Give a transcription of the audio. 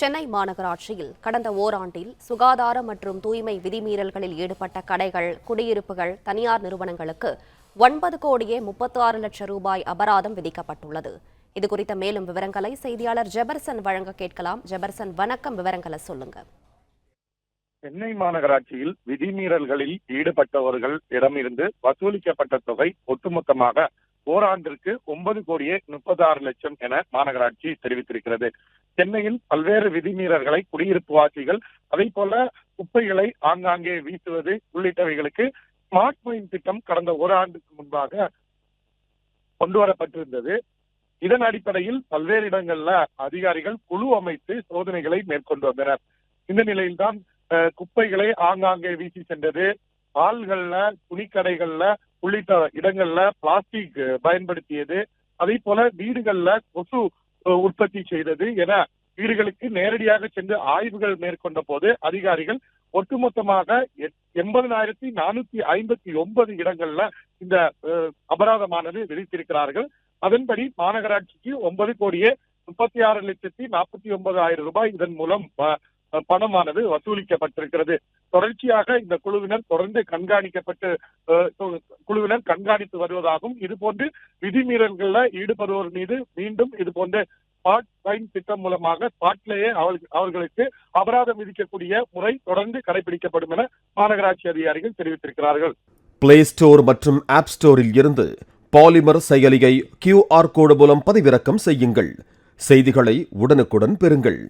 சென்னை மாநகராட்சியில் கடந்த ஓராண்டில் சுகாதார மற்றும் தூய்மை விதிமீறல்களில் ஈடுபட்ட கடைகள், குடியிருப்புகள், தனியார் நிறுவனங்களுக்கு 9,36,00,000 ரூபாய் அபராதம் விதிக்கப்பட்டுள்ளது. இதுகுறித்த மேலும் விவரங்களை செய்தியாளர் ஜெபர்சன் வழங்க கேட்கலாம். ஜெபர்சன், வணக்கம். விவரங்களை சொல்லுங்க. சென்னை மாநகராட்சியில் விதிமீறல்களில் ஈடுபட்டவர்கள் இடமிருந்து வசூலிக்கப்பட்ட தொகை ஒட்டுமொத்தமாக ஓராண்டிற்கு 9,36,00,000 என மாநகராட்சி தெரிவித்திருக்கிறது. சென்னையில் பல்வேறு விதிமீறல்களை குடியிருப்பு வாசிகள், அதே போல குப்பைகளை ஆங்காங்கே வீசுவது உள்ளிட்டவைகளுக்கு ஸ்மார்ட் மைன் திட்டம் கடந்த ஓராண்டுக்கு முன்பாக கொண்டு வரப்பட்டிருந்தது. இதன் அடிப்படையில் பல்வேறு இடங்கள்ல அதிகாரிகள் குழு அமைத்து சோதனைகளை மேற்கொண்டு வந்தனர். இந்த நிலையில்தான் குப்பைகளை ஆங்காங்கே வீசி சென்றது, ஆள்கள்ல, துணிக்கடைகள்ல உள்ளிட்ட இடங்கள்ல பிளாஸ்டிக் பயன்படுத்தியது, அதே போல வீடுகள்ல கொசு உற்பத்தி செய்தது என வீடுகளுக்கு நேரடியாக சென்று ஆய்வுகள் மேற்கொண்ட போது அதிகாரிகள் ஒட்டுமொத்தமாக 80,459 இடங்கள்ல இந்த அபராதமானது விதித்திருக்கிறார்கள். அதன்படி மாநகராட்சிக்கு 9,36,49,000 ரூபாய் இதன் மூலம் பணமானது வசூலிக்கப்பட்டிருக்கிறது. தொடர்ச்சியாக இந்த குழுவினர் தொடர்ந்து கண்காணித்து வருவதாகவும், இதுபோன்று விதிமீறல்கள்ல ஈடுபடுவோர் மீது மீண்டும் இதுபோன்ற ஸ்மார்ட் மைன் திட்டம் மூலமாக ஸ்பாட்லேயே அவர்களுக்கு அபராதம் விதிக்கக்கூடிய முறை தொடர்ந்து கடைபிடிக்கப்படும் என மாநகராட்சி அதிகாரிகள் தெரிவித்திருக்கிறார்கள். பிளே ஸ்டோர் மற்றும் ஆப் ஸ்டோரில் இருந்து பாலிமர் செயலியை QR கோடு மூலம் பதிவிறக்கம் செய்யுங்கள். செய்திகளை உடனுக்குடன் பெறுங்கள்.